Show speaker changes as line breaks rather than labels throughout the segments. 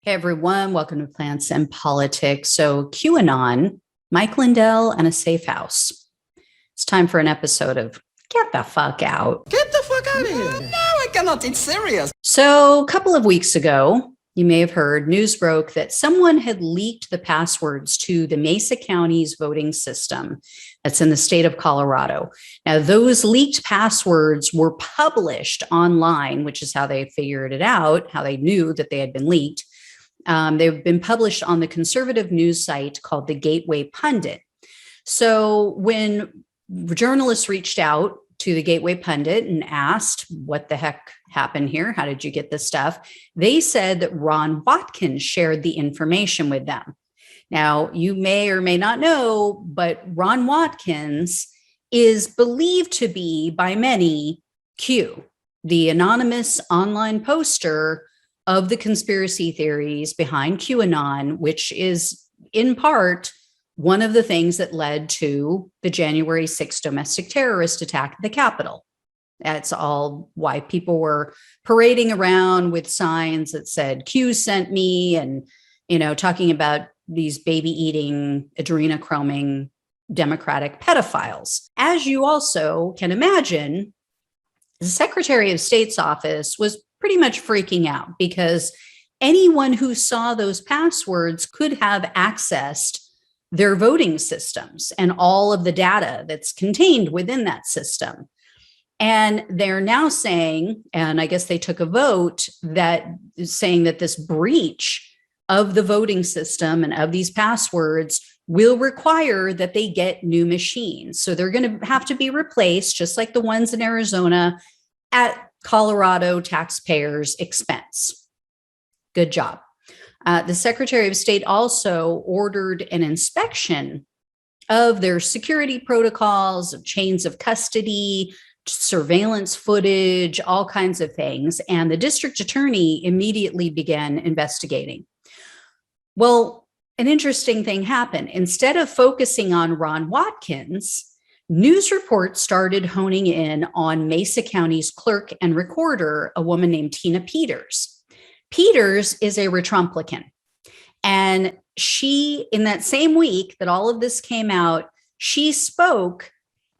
Hey everyone, welcome to Plants and Politics. So QAnon, Mike Lindell, and a safe house. It's time for an episode of Get the Fuck Out.
Get the fuck out of here. No, I cannot. It's serious.
So a couple of weeks ago, you may have heard, news broke that someone had leaked the passwords to the Mesa County's voting system that's in the state of Colorado. Now, those leaked passwords were published online, which is how they figured it out, how they knew that they had been leaked. They've been published on the conservative news site called the Gateway Pundit. So when journalists reached out to the Gateway Pundit and asked, what the heck happened here? How did you get this stuff? They said that Ron Watkins shared the information with them. Now, you may or may not know, but Ron Watkins is believed to be by many Q, the anonymous online poster of the conspiracy theories behind QAnon, which is in part one of the things that led to the January 6th domestic terrorist attack at the Capitol. That's all why people were parading around with signs that said Q sent me and, talking about these baby-eating, adrenochroming Democratic pedophiles. As you also can imagine, the Secretary of State's office was pretty much freaking out because anyone who saw those passwords could have accessed their voting systems and all of the data that's contained within that system. And they're now saying, and I guess they took a vote that is saying that this breach of the voting system and of these passwords will require that they get new machines. So they're going to have to be replaced, just like the ones in Arizona, at Colorado taxpayers' expense. Good job. The Secretary of State also ordered an inspection of their security protocols, of chains of custody, surveillance footage, all kinds of things. And the district attorney immediately began investigating. Well, an interesting thing happened. Instead of focusing on Ron Watkins, news reports started honing in on Mesa County's clerk and recorder, a woman named Tina Peters. Peters is a Retrumplican. And she, in that same week that all of this came out, she spoke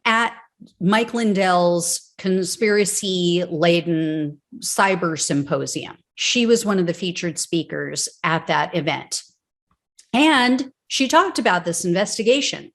at Mike Lindell's conspiracy-laden cyber symposium. She was one of the featured speakers at that event. And she talked about this investigation.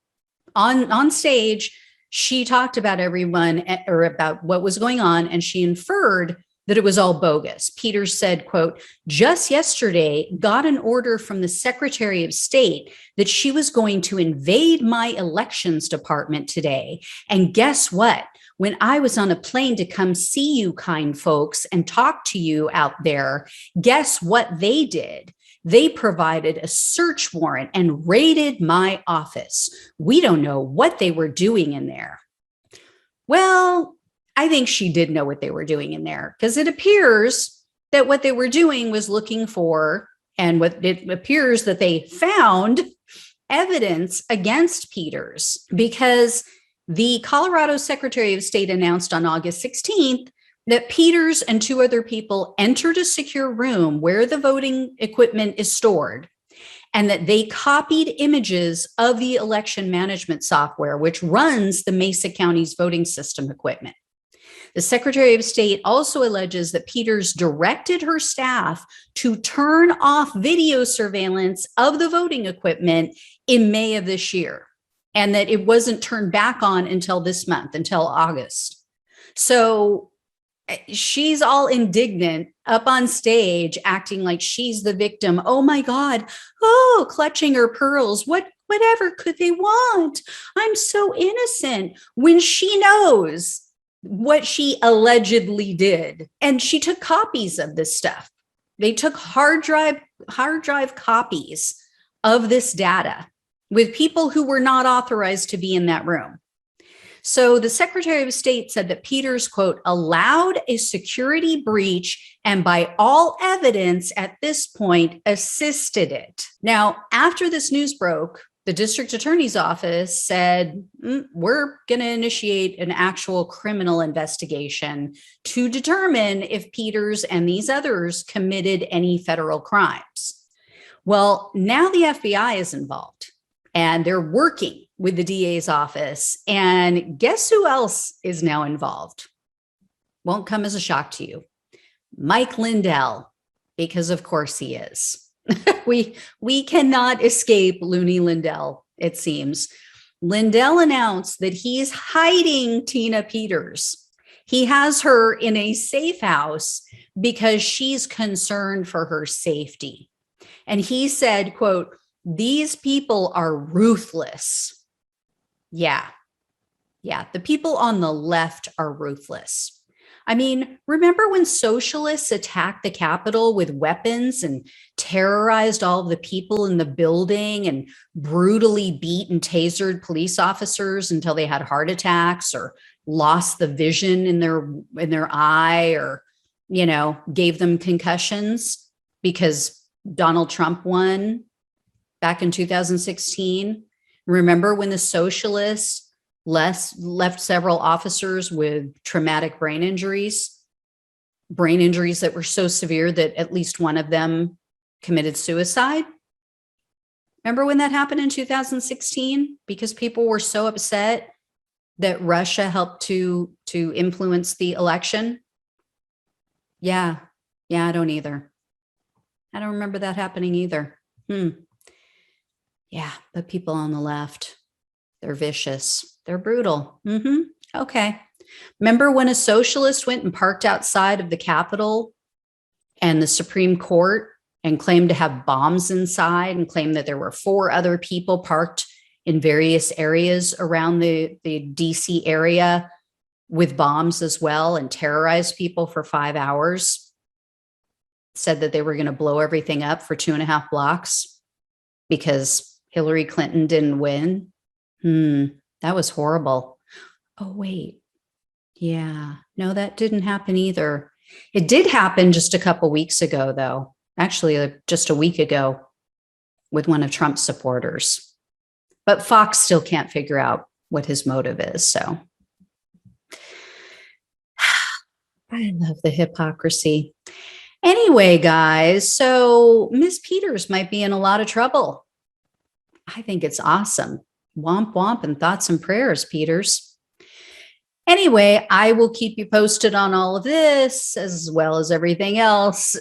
On stage, she talked about everyone or about what was going on, and she inferred that it was all bogus. Peters said, quote, just yesterday got an order from the Secretary of State that she was going to invade my elections department today. And guess what? When I was on a plane to come see you kind folks and talk to you out there, guess what they did? They provided a search warrant and raided my office. We don't know what they were doing in there. Well, I think she did know what they were doing in there, because it appears that what they were doing was looking for, and what it appears that they found, evidence against Peters, because the Colorado Secretary of State announced on August 16th that Peters and two other people entered a secure room where the voting equipment is stored, and that they copied images of the election management software, which runs the Mesa County's voting system equipment. The Secretary of State also alleges that Peters directed her staff to turn off video surveillance of the voting equipment in May of this year, and that it wasn't turned back on until this month, until August. So she's all indignant up on stage, acting like she's the victim. Oh my God. Oh, clutching her pearls. Whatever could they want? I'm so innocent, when she knows what she allegedly did. And she took copies of this stuff. They took hard drive copies of this data with people who were not authorized to be in that room. So the Secretary of State said that Peters, quote, allowed a security breach and by all evidence at this point assisted it. Now, after this news broke, the district attorney's office said, we're going to initiate an actual criminal investigation to determine if Peters and these others committed any federal crimes. Well, now the FBI is involved and they're working with the DA's office. And guess who else is now involved? Won't come as a shock to you. Mike Lindell, because of course he is. we cannot escape Looney Lindell, it seems. Lindell announced that he's hiding Tina Peters. He has her in a safe house because she's concerned for her safety. And he said, quote, "These people are ruthless." Yeah. The people on the left are ruthless. I mean, remember when socialists attacked the Capitol with weapons and terrorized all of the people in the building and brutally beat and tasered police officers until they had heart attacks or lost the vision in their eye, or, gave them concussions because Donald Trump won back in 2016? Remember when the socialists left several officers with traumatic brain injuries that were so severe that at least one of them committed suicide? Remember when that happened in 2016? Because people were so upset that Russia helped to influence the election? Yeah, I don't either. I don't remember that happening either. Yeah, but people on the left, they're vicious. They're brutal. Okay. Remember when a socialist went and parked outside of the Capitol and the Supreme Court and claimed to have bombs inside and claimed that there were 4 other people parked in various areas around the DC area with bombs as well, and terrorized people for 5 hours? Said that they were going to blow everything up for 2.5 blocks because Hillary Clinton didn't win. That was horrible. Oh, wait. Yeah, no, that didn't happen either. It did happen just a couple weeks ago, though. Actually, just a week ago with one of Trump's supporters. But Fox still can't figure out what his motive is. So I love the hypocrisy. Anyway, guys, so Miss Peters might be in a lot of trouble. I think it's awesome. Womp womp and thoughts and prayers, Peters. Anyway, I will keep you posted on all of this as well as everything else.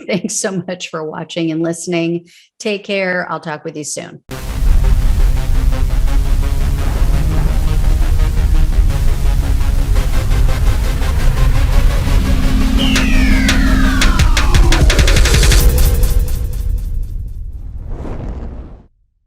Thanks so much for watching and listening. Take care. I'll talk with you soon.